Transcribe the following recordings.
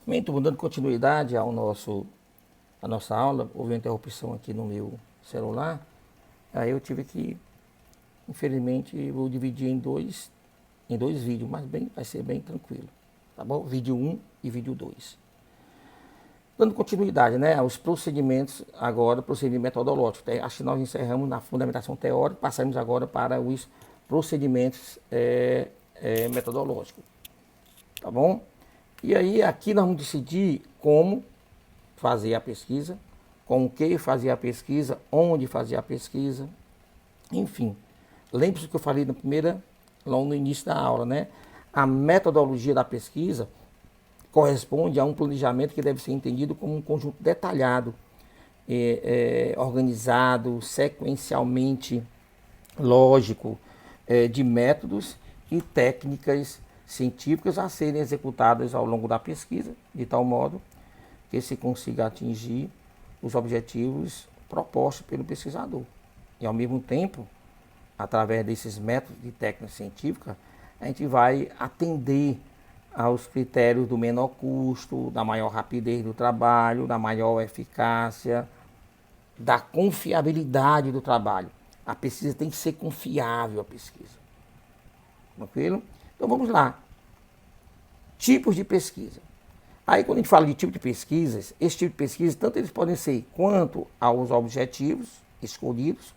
Muito bom, dando continuidade à nossa aula, houve uma interrupção aqui no meu celular, aí eu tive que, infelizmente, vou dividir em dois vídeos, mas vai ser bem tranquilo, tá bom? Vídeo 1 e vídeo 2. Dando continuidade, né, aos procedimentos, agora, procedimento metodológico. Acho que nós encerramos na fundamentação teórica, passamos agora para os procedimentos metodológicos, tá bom? E aí aqui nós vamos decidir como fazer a pesquisa, com o que fazer a pesquisa, onde fazer a pesquisa, enfim. Lembre-se que eu falei lá no início da aula, né? A metodologia da pesquisa corresponde a um planejamento que deve ser entendido como um conjunto detalhado, organizado, sequencialmente lógico, de métodos e técnicas científicas a serem executadas ao longo da pesquisa, de tal modo que se consiga atingir os objetivos propostos pelo pesquisador. E ao mesmo tempo, através desses métodos de técnica científica, a gente vai atender aos critérios do menor custo, da maior rapidez do trabalho, da maior eficácia, da confiabilidade do trabalho. A pesquisa tem que ser confiável, a pesquisa. Tranquilo? Então vamos lá. Tipos de pesquisa. Aí quando a gente fala de tipo de pesquisas, esse tipo de pesquisa, tanto eles podem ser quanto aos objetivos escolhidos,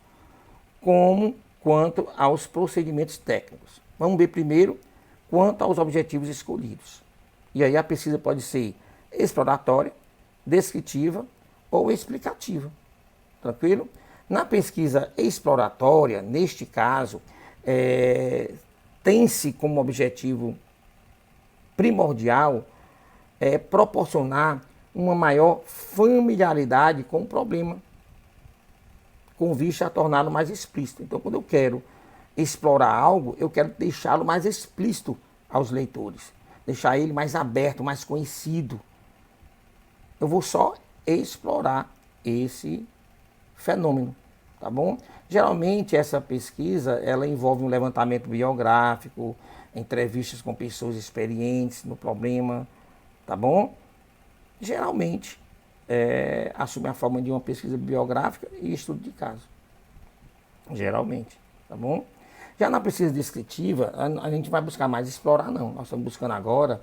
quanto aos procedimentos técnicos. Vamos ver primeiro quanto aos objetivos escolhidos. E aí a pesquisa pode ser exploratória, descritiva ou explicativa. Tranquilo? Na pesquisa exploratória, neste caso, tem-se como objetivo primordial proporcionar uma maior familiaridade com o problema, com vista a torná-lo mais explícito. Então, quando eu quero explorar algo, eu quero deixá-lo mais explícito aos leitores, deixar ele mais aberto, mais conhecido. Eu vou só explorar esse fenômeno, tá bom? Geralmente essa pesquisa, ela envolve um levantamento biográfico, entrevistas com pessoas experientes no problema, tá bom? Geralmente assume a forma de uma pesquisa biográfica e estudo de caso. Geralmente, tá bom? Já na pesquisa descritiva, a gente vai buscar mais explorar, não. Nós estamos buscando agora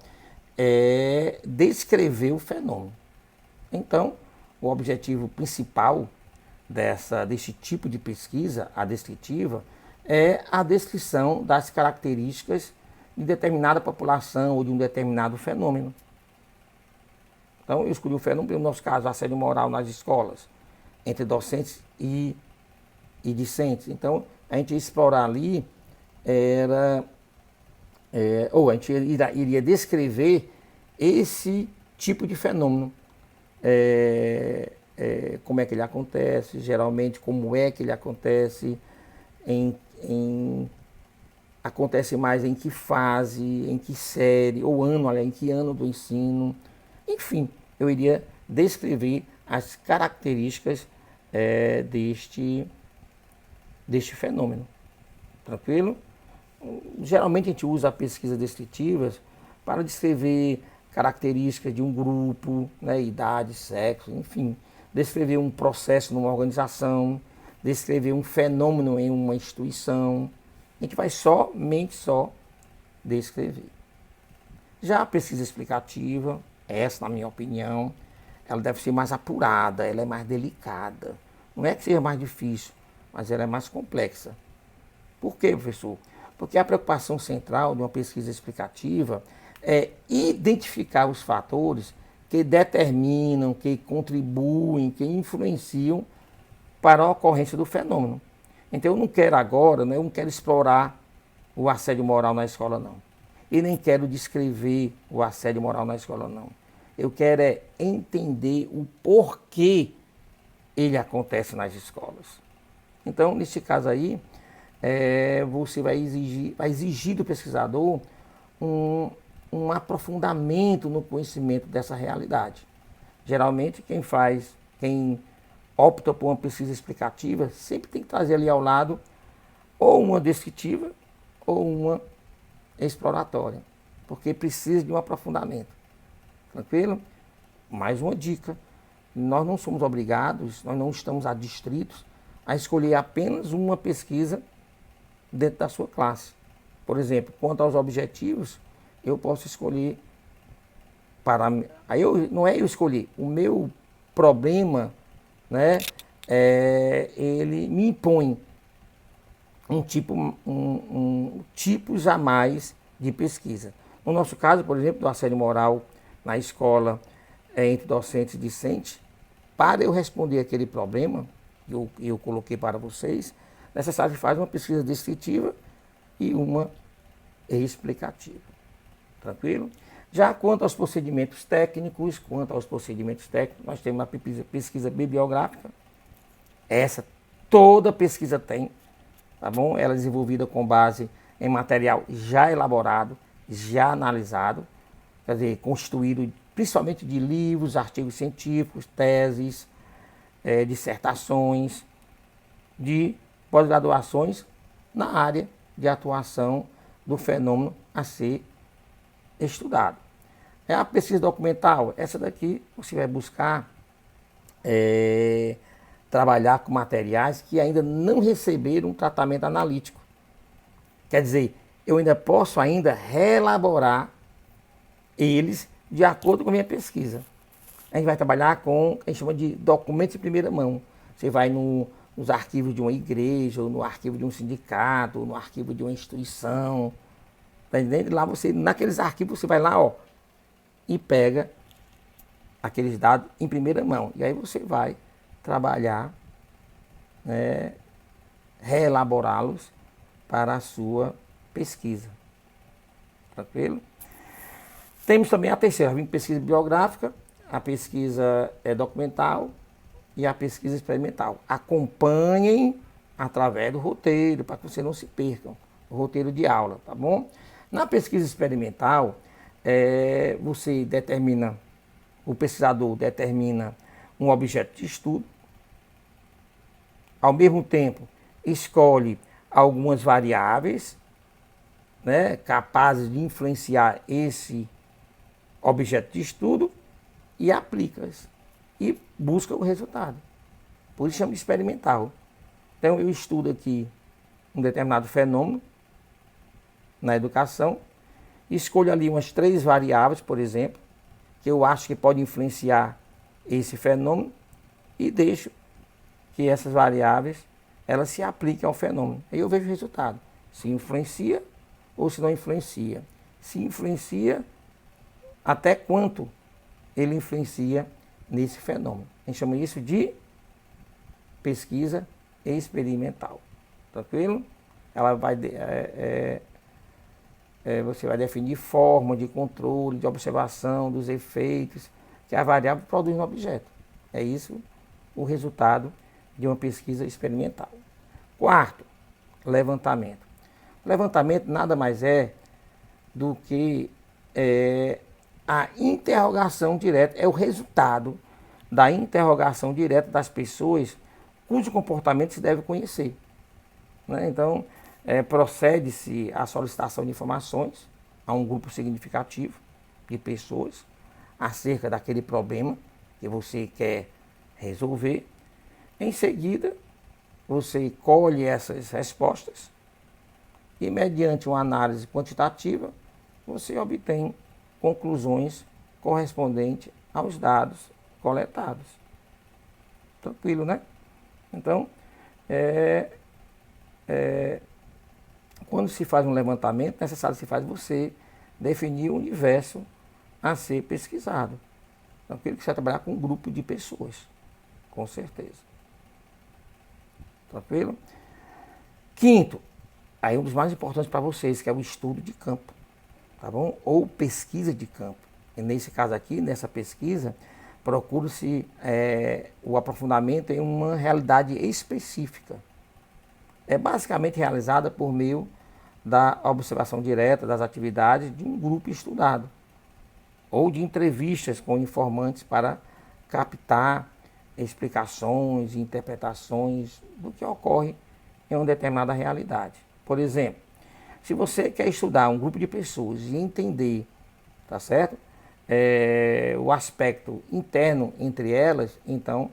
descrever o fenômeno. Então, o objetivo principal desse tipo de pesquisa, a descritiva, é a descrição das características de determinada população ou de um determinado fenômeno. Então, eu escolhi o fenômeno, no nosso caso, assédio moral nas escolas, entre docentes e discentes. Então, a gente ia explorar ali, ou a gente iria descrever esse tipo de fenômeno. Como é que ele acontece, geralmente como é que ele acontece, acontece mais em que fase, em que série, ou ano, em que ano do ensino. Enfim, eu iria descrever as características deste fenômeno. Tranquilo? Geralmente a gente usa pesquisas descritivas para descrever características de um grupo, né, idade, sexo, enfim. Descrever um processo numa organização, descrever um fenômeno em uma instituição. A gente vai somente descrever. Já a pesquisa explicativa, essa na minha opinião, ela deve ser mais apurada, ela é mais delicada. Não é que seja mais difícil, mas ela é mais complexa. Por quê, professor? Porque a preocupação central de uma pesquisa explicativa é identificar os fatores que determinam, que contribuem, que influenciam para a ocorrência do fenômeno. Então eu não quero agora, né, eu não quero explorar o assédio moral na escola, não. E nem quero descrever o assédio moral na escola, não. Eu quero entender o porquê ele acontece nas escolas. Então, nesse caso aí, você vai exigir do pesquisador um aprofundamento no conhecimento dessa realidade. Geralmente, quem opta por uma pesquisa explicativa, sempre tem que trazer ali ao lado ou uma descritiva ou uma exploratória, porque precisa de um aprofundamento. Tranquilo? Mais uma dica. Nós não somos obrigados, nós não estamos adstritos a escolher apenas uma pesquisa dentro da sua classe. Por exemplo, quanto aos objetivos, eu posso escolher não é eu escolher, o meu problema, né, ele me impõe tipos a mais de pesquisa. No nosso caso, por exemplo, do assédio moral na escola, entre docentes e discentes, para eu responder aquele problema que eu coloquei para vocês, necessário que fazer uma pesquisa descritiva e uma explicativa. Tranquilo? Já quanto aos procedimentos técnicos, nós temos uma pesquisa bibliográfica. Essa toda pesquisa tem, tá bom? Ela é desenvolvida com base em material já elaborado, já analisado, quer dizer, constituído principalmente de livros, artigos científicos, teses, dissertações, de pós-graduações na área de atuação do fenômeno a ser estudado. É a pesquisa documental. Essa daqui você vai buscar trabalhar com materiais que ainda não receberam um tratamento analítico. Quer dizer, eu ainda posso reelaborar eles de acordo com a minha pesquisa. A gente vai trabalhar com o que a gente chama de documentos de primeira mão. Você vai nos arquivos de uma igreja, ou no arquivo de um sindicato, ou no arquivo de uma instituição. Tá entendendo? Lá naqueles arquivos você vai lá, ó, e pega aqueles dados em primeira mão. E aí você vai trabalhar, né, reelaborá-los para a sua pesquisa. Tranquilo? Temos também a terceira, a pesquisa bibliográfica, a pesquisa documental e a pesquisa experimental. Acompanhem através do roteiro, para que você não se percam, o roteiro de aula, tá bom? Na pesquisa experimental, o pesquisador determina um objeto de estudo, ao mesmo tempo escolhe algumas variáveis, né, capazes de influenciar esse objeto de estudo e aplica-as e busca o resultado. Por isso chama de experimental. Então eu estudo aqui um determinado fenômeno na educação, escolho ali umas 3 variáveis, por exemplo, que eu acho que pode influenciar esse fenômeno e deixo que essas variáveis elas se apliquem ao fenômeno. Aí eu vejo o resultado, se influencia ou se não influencia. Se influencia, até quanto ele influencia nesse fenômeno. A gente chama isso de pesquisa experimental. Tranquilo? Ela vai você vai definir forma de controle, de observação dos efeitos que a variável produz no objeto. É isso o resultado de uma pesquisa experimental. Quarto, levantamento. Levantamento nada mais é do que a interrogação direta, é o resultado da interrogação direta das pessoas cujo comportamento se deve conhecer. Né? Então, procede-se à solicitação de informações a um grupo significativo de pessoas acerca daquele problema que você quer resolver. Em seguida, você colhe essas respostas e, mediante uma análise quantitativa, você obtém conclusões correspondentes aos dados coletados. Tranquilo, né? Então, quando se faz um levantamento, necessário se faz você definir o universo a ser pesquisado. Então, aquilo que você vai trabalhar com um grupo de pessoas, com certeza. Tranquilo? Quinto, aí um dos mais importantes para vocês, que é o estudo de campo, tá bom? Ou pesquisa de campo. E nesse caso aqui, nessa pesquisa, procura-se o aprofundamento em uma realidade específica. É basicamente realizada por meio da observação direta das atividades de um grupo estudado, ou de entrevistas com informantes para captar explicações e interpretações do que ocorre em uma determinada realidade. Por exemplo, se você quer estudar um grupo de pessoas e entender, tá certo? o aspecto interno entre elas, então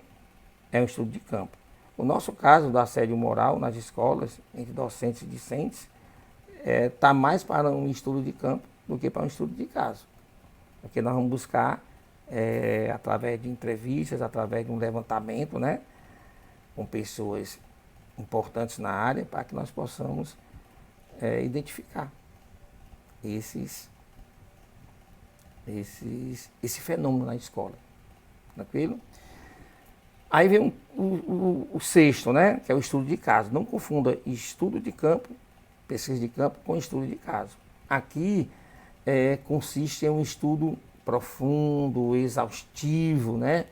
é um estudo de campo. O nosso caso do assédio moral nas escolas, entre docentes e discentes, está mais para um estudo de campo do que para um estudo de caso. Porque nós vamos buscar, através de entrevistas, através de um levantamento, né, com pessoas importantes na área, para que nós possamos identificar esse fenômeno na escola. Tranquilo? Aí vem o sexto, né, que é o estudo de caso. Não confunda estudo de campo, pesquisa de campo, com estudo de caso. Aqui consiste em um estudo profundo, exaustivo, né,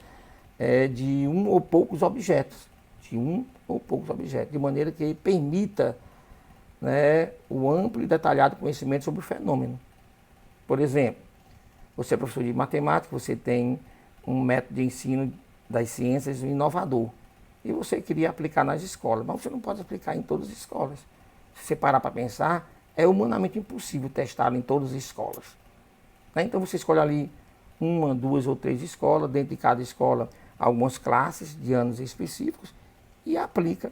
de um ou poucos objetos. De maneira que permita, né, o amplo e detalhado conhecimento sobre o fenômeno. Por exemplo, você é professor de matemática, você tem um método de ensino das ciências inovador e você queria aplicar nas escolas, mas você não pode aplicar em todas as escolas. Se você parar para pensar, é humanamente impossível testá-lo em todas as escolas. Então você escolhe ali uma, duas ou três escolas, dentro de cada escola algumas classes de anos específicos e aplica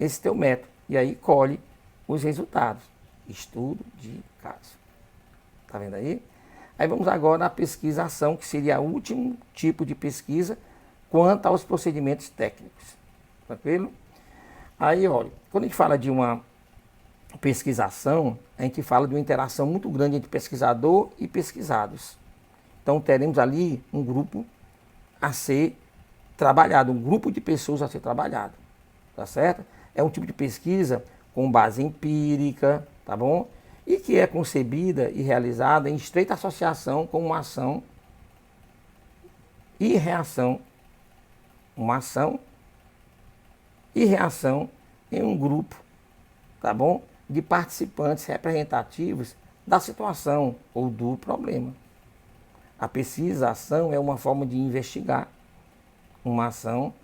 esse teu método. E aí colhe os resultados. Estudo de caso. Tá vendo aí? Aí vamos agora à pesquisação, que seria o último tipo de pesquisa quanto aos procedimentos técnicos. Tranquilo? Aí, olha, quando a gente fala de uma pesquisação, a gente fala de uma interação muito grande entre pesquisador e pesquisados. Então, teremos ali um grupo a ser trabalhado, um grupo de pessoas a ser trabalhado. Tá certo? É um tipo de pesquisa com base empírica, tá bom? E que é concebida e realizada em estreita associação com uma ação e reação. Uma ação e reação em um grupo, tá bom? De participantes representativos da situação ou do problema. A pesquisação é uma forma de investigar uma ação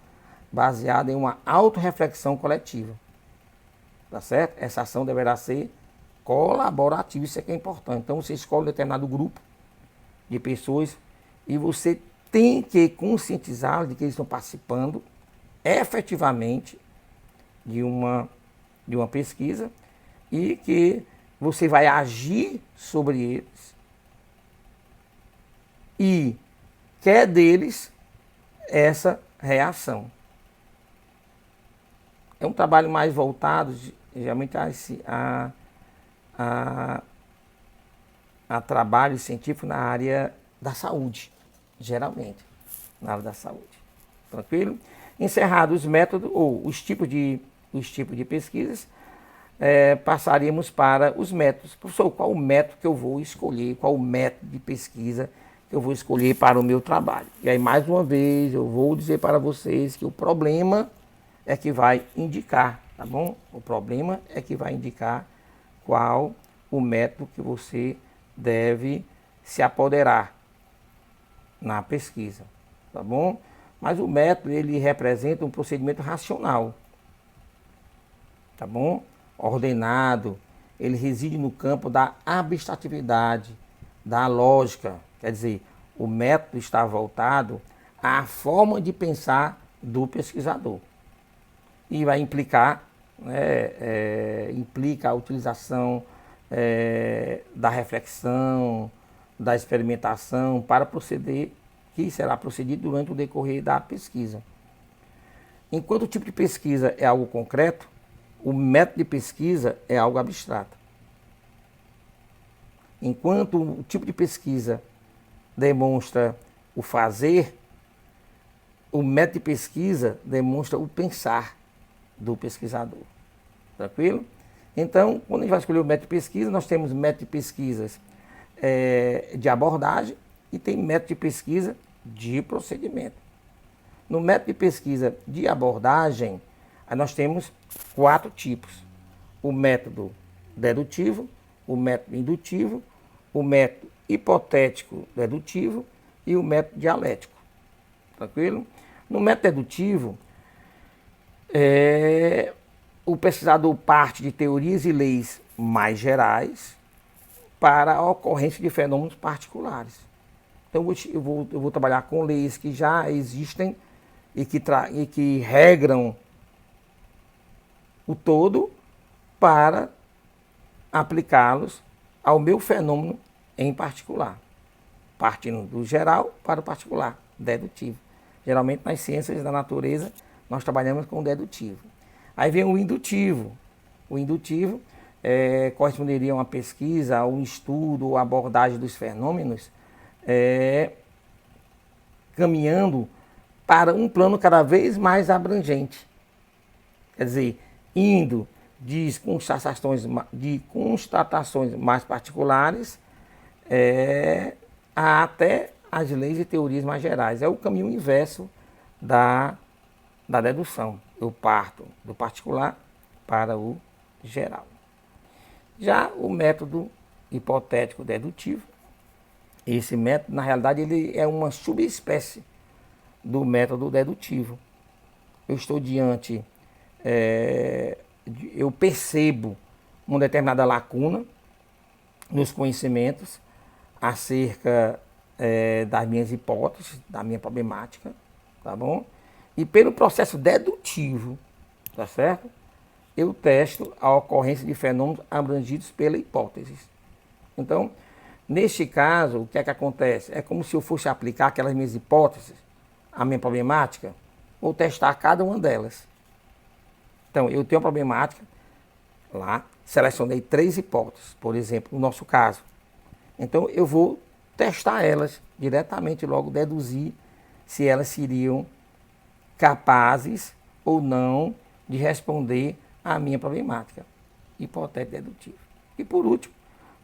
baseada em uma autorreflexão coletiva. Tá certo? Essa ação deverá ser colaborativa, isso é que é importante. Então você escolhe um determinado grupo de pessoas e você tem que conscientizá-los de que eles estão participando efetivamente de uma pesquisa e que você vai agir sobre eles e quer deles essa reação. É um trabalho mais voltado, geralmente, a trabalho científico na área da saúde, geralmente, na área da saúde. Tranquilo? Encerrados os métodos, ou os tipos de pesquisas, passaríamos para os métodos. Professor, qual o método que eu vou escolher, qual o método de pesquisa que eu vou escolher para o meu trabalho? E aí, mais uma vez, eu vou dizer para vocês que o problema é que vai indicar, tá bom? O problema é que vai indicar qual o método que você deve se apoderar na pesquisa, tá bom? Mas o método, ele representa um procedimento racional, tá bom? Ordenado, ele reside no campo da abstratividade, da lógica, quer dizer, o método está voltado à forma de pensar do pesquisador. E vai implicar, implica a utilização da reflexão, da experimentação para proceder, que será procedido durante o decorrer da pesquisa. Enquanto o tipo de pesquisa é algo concreto, o método de pesquisa é algo abstrato. Enquanto o tipo de pesquisa demonstra o fazer, o método de pesquisa demonstra o pensar do pesquisador. Tranquilo? Então, quando a gente vai escolher o método de pesquisa, nós temos método de pesquisas de abordagem e tem método de pesquisa de procedimento. No método de pesquisa de abordagem, nós temos 4 tipos. O método dedutivo, o método indutivo, o método hipotético dedutivo e o método dialético. Tranquilo? No método dedutivo, o pesquisador parte de teorias e leis mais gerais para a ocorrência de fenômenos particulares. Então eu vou trabalhar com leis que já existem e que regram o todo para aplicá-los ao meu fenômeno em particular, partindo do geral para o particular, dedutivo. Geralmente nas ciências da natureza nós trabalhamos com o dedutivo. Aí vem o indutivo. O indutivo corresponderia a uma pesquisa, a um estudo, a abordagem dos fenômenos, caminhando para um plano cada vez mais abrangente. Quer dizer, indo de constatações mais particulares até as leis e teorias mais gerais. É o caminho inverso da dedução. Eu parto do particular para o geral. Já o método hipotético dedutivo, esse método, na realidade, ele é uma subespécie do método dedutivo. Eu estou diante, eu percebo uma determinada lacuna nos conhecimentos acerca das minhas hipóteses, da minha problemática, tá bom? E pelo processo dedutivo, tá certo? Eu testo a ocorrência de fenômenos abrangidos pela hipótese. Então, neste caso, o que é que acontece? É como se eu fosse aplicar aquelas minhas hipóteses à minha problemática, ou testar cada uma delas. Então, eu tenho uma problemática lá, selecionei 3 hipóteses, por exemplo, no nosso caso. Então, eu vou testar elas diretamente, logo deduzir se elas seriam capazes ou não de responder à minha problemática hipotético dedutiva. E por último,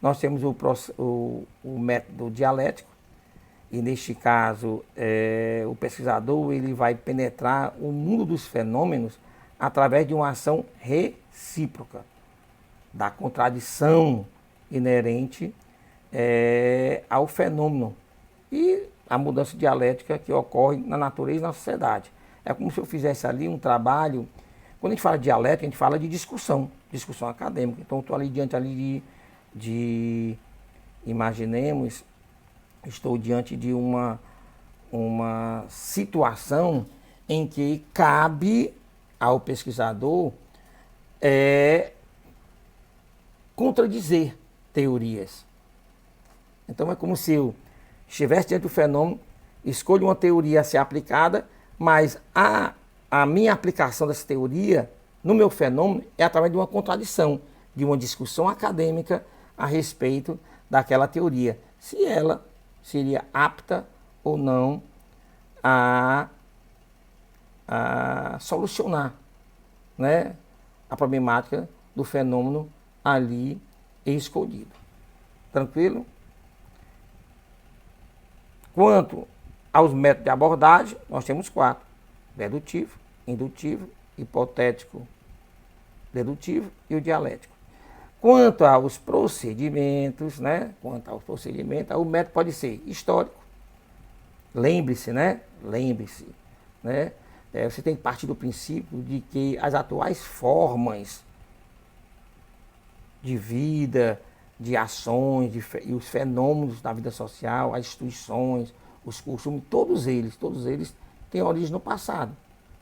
nós temos o método dialético, e neste caso o pesquisador ele vai penetrar o mundo dos fenômenos através de uma ação recíproca, da contradição inerente ao fenômeno e a mudança dialética que ocorre na natureza e na sociedade. É como se eu fizesse ali um trabalho. Quando a gente fala de dialética, a gente fala de discussão acadêmica. Então, eu estou ali diante ali imaginemos, estou diante de uma situação em que cabe ao pesquisador contradizer teorias. Então, é como se eu estivesse diante do fenômeno, escolho uma teoria a ser aplicada, mas a minha aplicação dessa teoria no meu fenômeno é através de uma contradição, de uma discussão acadêmica a respeito daquela teoria, se ela seria apta ou não a solucionar, né, a problemática do fenômeno ali escolhido. Tranquilo? Quanto aos métodos de abordagem, nós temos 4. Dedutivo, indutivo, hipotético, dedutivo e o dialético. Quanto aos procedimentos, né? O método pode ser histórico. Lembre-se, né? Você tem que partir do princípio de que as atuais formas de vida, de ações, e os fenômenos da vida social, as instituições, os costumes, todos eles têm origem no passado.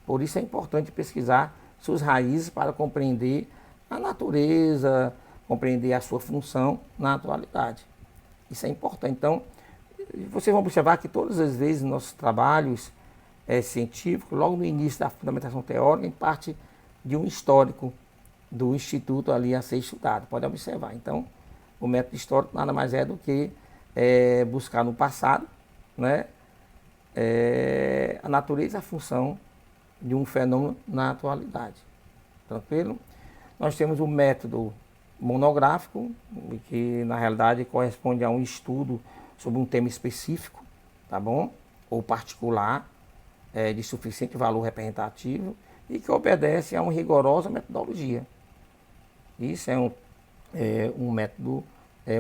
Por isso é importante pesquisar suas raízes para compreender a natureza, compreender a sua função na atualidade. Isso é importante. Então, vocês vão observar que todas as vezes nossos trabalhos científicos, logo no início da fundamentação teórica, em parte de um histórico do instituto ali a ser estudado. Pode observar. Então, o método histórico nada mais é do que buscar no passado, né, a natureza e a função de um fenômeno na atualidade. Tranquilo? Nós temos o método monográfico, que na realidade corresponde a um estudo sobre um tema específico, tá bom? Ou particular, de suficiente valor representativo e que obedece a uma rigorosa metodologia. Isso é um método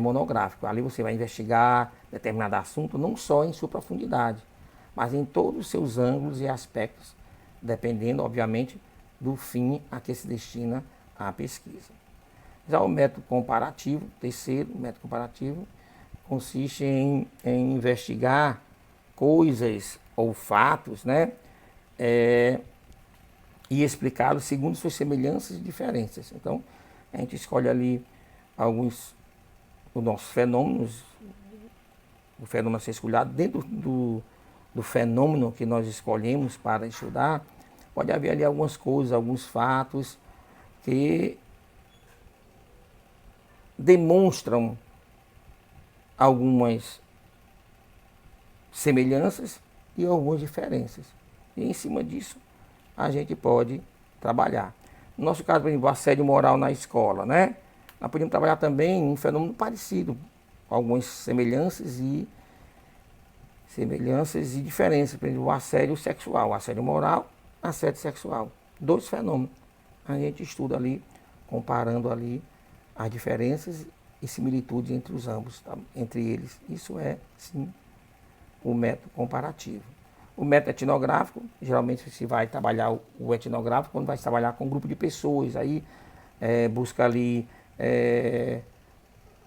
monográfico. Ali você vai investigar determinado assunto, não só em sua profundidade, mas em todos os seus ângulos e aspectos, dependendo, obviamente, do fim a que se destina a pesquisa. Já o método comparativo, terceiro método comparativo, consiste em investigar coisas ou fatos, né? E explicá-los segundo suas semelhanças e diferenças. Então, a gente escolhe ali alguns dos nossos fenômenos, o fenômeno a ser escolhido dentro do fenômeno que nós escolhemos para estudar. Pode haver ali algumas coisas, alguns fatos que demonstram algumas semelhanças e algumas diferenças. E em cima disso a gente pode trabalhar. No nosso caso, por exemplo, o assédio moral na escola, né? Nós podemos trabalhar também um fenômeno parecido, com algumas semelhanças e diferenças. Por exemplo, o assédio sexual, o assédio moral, assédio sexual. Dois fenômenos. A gente estuda ali, comparando ali as diferenças e similitudes entre os ambos, tá? Entre eles. Isso é, sim, o método comparativo. O método etnográfico, geralmente se vai trabalhar o etnográfico quando vai trabalhar com um grupo de pessoas, aí busca ali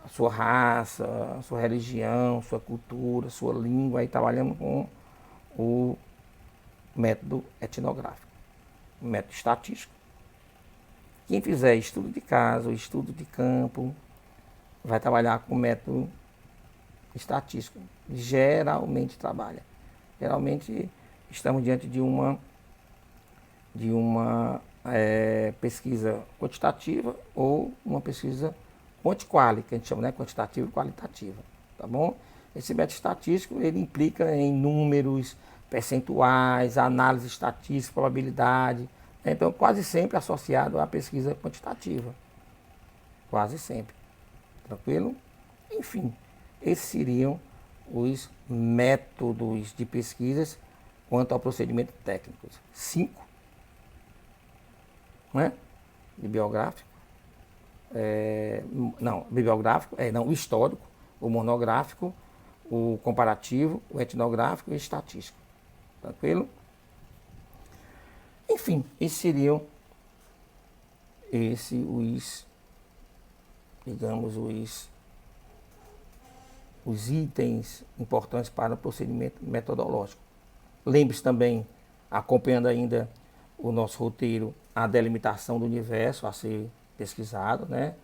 a sua raça, a sua religião, sua cultura, sua língua, aí trabalhando com o método etnográfico. O método estatístico. Quem fizer estudo de caso, estudo de campo, vai trabalhar com o método estatístico. Geralmente trabalha. Geralmente estamos diante de uma pesquisa quantitativa ou uma pesquisa quanti-quali, que a gente chama, né? Quantitativa e qualitativa. Tá bom? Esse método estatístico ele implica em números, percentuais, análise estatística, probabilidade. Então, quase sempre associado à pesquisa quantitativa. Quase sempre. Tranquilo? Enfim, esses seriam os métodos de pesquisas quanto ao procedimento técnico. 5, né? Bibliográfico. O histórico, o monográfico, o comparativo, o etnográfico e o estatístico. Tranquilo? Enfim, esses seriam os itens importantes para o procedimento metodológico. Lembre-se também, acompanhando ainda o nosso roteiro, a delimitação do universo a ser pesquisado, né?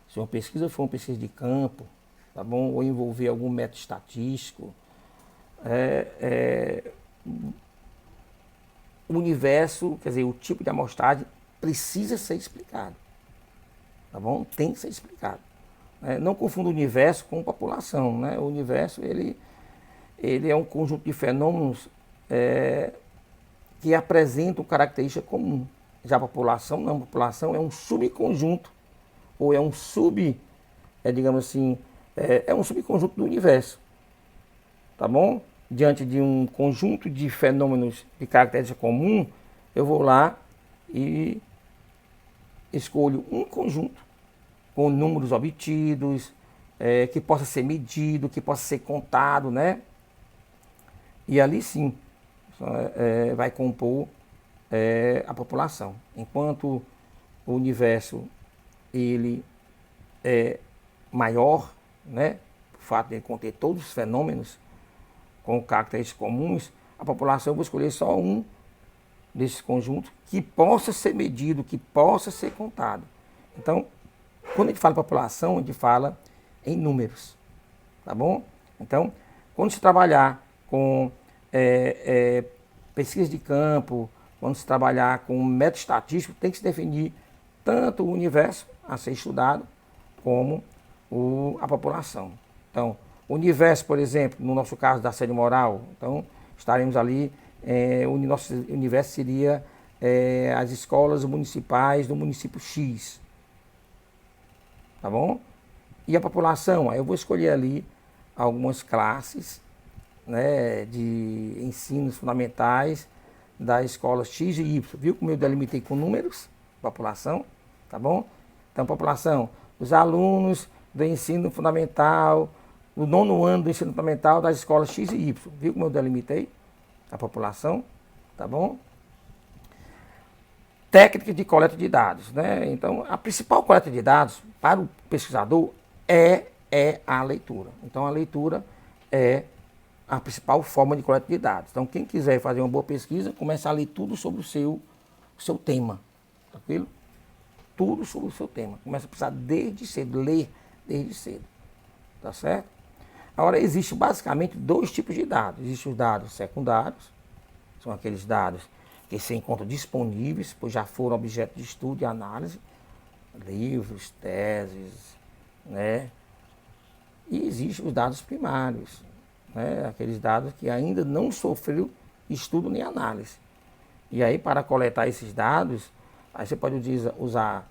Se uma pesquisa for uma pesquisa de campo, tá bom? Ou envolver algum método estatístico, o universo, quer dizer, o tipo de amostragem precisa ser explicado, tá bom? Tem que ser explicado. Não confunda o universo com população, né? O universo ele é um conjunto de fenômenos que apresentam característica comum. Já a população não, a população é um subconjunto ou é um digamos assim, é um subconjunto do universo, tá bom? Diante de um conjunto de fenômenos de característica comum, eu vou lá e escolho um conjunto com números obtidos, que possa ser medido, que possa ser contado, né? E ali sim vai compor a população. Enquanto o universo ele é maior, né? O fato de ele conter todos os fenômenos com características comuns, a população eu vou escolher só um desses conjuntos que possa ser medido, que possa ser contado. Então, quando a gente fala população, a gente fala em números, tá bom? Então, quando se trabalhar com pesquisa de campo, quando se trabalhar com método estatístico, tem que se definir tanto o universo a ser estudado, como a população. Então, o universo, por exemplo, no nosso caso da assédio moral, então estaremos ali, o nosso universo seria as escolas municipais do município X. Tá bom? E a população, aí eu vou escolher ali algumas classes, né, de ensinos fundamentais das escolas X e Y. Viu como eu delimitei com números? População, tá bom? Então, população, os alunos do ensino fundamental, o 9º ano do ensino fundamental das escolas X e Y. Viu como eu delimitei a população? Tá bom? técnica de coleta de dados, né? Então, a principal coleta de dados para o pesquisador é a leitura. Então, a leitura é a principal forma de coleta de dados. Então, quem quiser fazer uma boa pesquisa, começa a ler tudo sobre o seu tema, tranquilo? Tudo sobre o seu tema. Começa a precisar desde cedo, ler desde cedo, tá certo? Agora, existe basicamente dois tipos de dados. Existem os dados secundários, são aqueles dados que se encontram disponíveis, pois já foram objeto de estudo e análise, livros, teses, né? E existem os dados primários, né? Aqueles dados que ainda não sofreram estudo nem análise. E aí, para coletar esses dados, aí você pode usar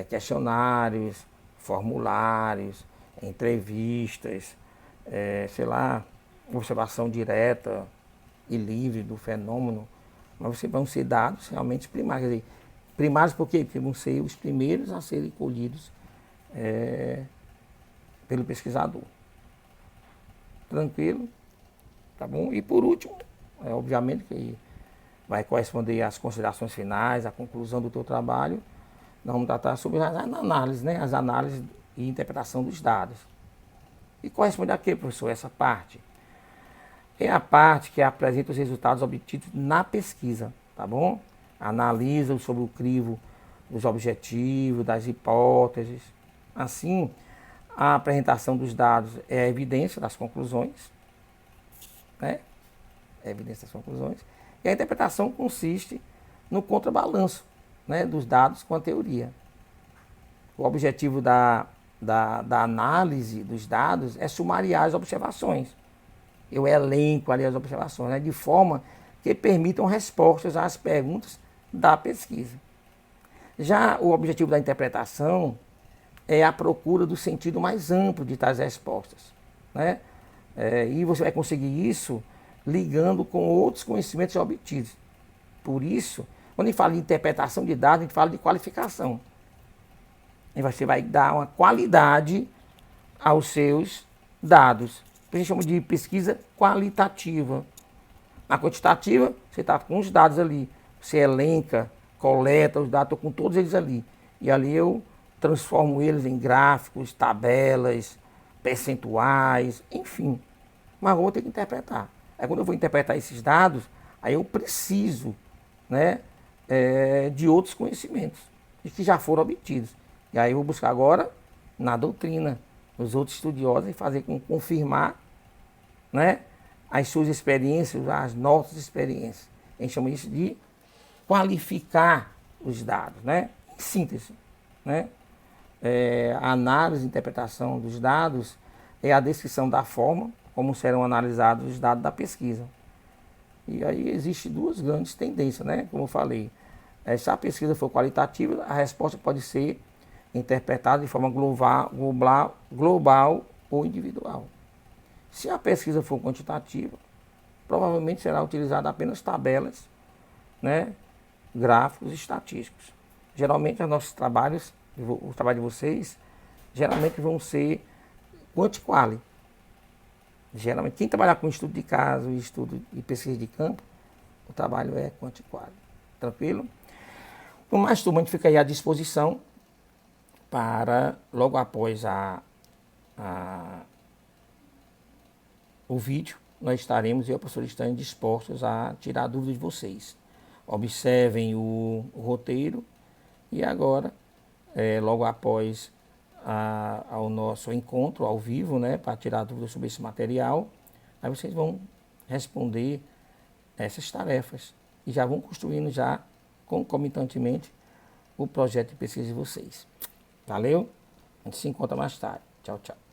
questionários, formulários, entrevistas, sei lá, observação direta e livre do fenômeno. Mas vão ser dados realmente primários. Quer dizer, primários por quê? Porque vão ser os primeiros a serem colhidos pelo pesquisador. Tranquilo? Tá bom? E por último, obviamente que vai corresponder às considerações finais, à conclusão do teu trabalho. Nós vamos tratar sobre as análises, né? As análises e interpretação dos dados. E corresponde a quê, professor? Essa parte é a parte que apresenta os resultados obtidos na pesquisa, tá bom? Analisa sobre o crivo dos objetivos, das hipóteses. Assim, a apresentação dos dados é a evidência das conclusões, né? É a evidência das conclusões. E a interpretação consiste no contrabalanço, né, dos dados com a teoria. O objetivo da análise dos dados é sumariar as observações. Eu elenco ali as observações, né, de forma que permitam respostas às perguntas da pesquisa. Já o objetivo da interpretação é a procura do sentido mais amplo de tais respostas, né? E você vai conseguir isso ligando com outros conhecimentos obtidos. Por isso, quando a gente fala de interpretação de dados, a gente fala de qualificação. E você vai dar uma qualidade aos seus dados. A gente chama de pesquisa qualitativa. Na quantitativa, você está com os dados ali. Você elenca, coleta os dados, estou com todos eles ali. E ali eu transformo eles em gráficos, tabelas, percentuais, enfim. Mas eu vou ter que interpretar. Aí quando eu vou interpretar esses dados, aí eu preciso, né, de outros conhecimentos e que já foram obtidos. E aí eu vou buscar agora na doutrina, nos outros estudiosos, e fazer confirmar, né, as suas experiências, as nossas experiências. A gente chama isso de qualificar os dados, né? Em síntese, né? A análise e interpretação dos dados é a descrição da forma como serão analisados os dados da pesquisa. E aí existem duas grandes tendências, né? Como eu falei, se a pesquisa for qualitativa, a resposta pode ser interpretada de forma global ou individual. Se a pesquisa for quantitativa, provavelmente será utilizada apenas tabelas, né, gráficos e estatísticos. Geralmente os nossos trabalhos, o trabalho de vocês, geralmente vão ser quanti-quali. Geralmente, quem trabalhar com estudo de caso, estudo e pesquisa de campo, o trabalho é quanti-quali. Tranquilo? Por mais turma, a gente fica aí à disposição para, logo após o vídeo, nós estaremos, eu e o professor estamos dispostos a tirar dúvidas de vocês. Observem o roteiro e agora, logo após ao nosso encontro ao vivo, né, para tirar dúvidas sobre esse material, aí vocês vão responder essas tarefas e já vão construindo já concomitantemente o projeto de pesquisa de vocês. Valeu? A gente se encontra mais tarde. Tchau, tchau.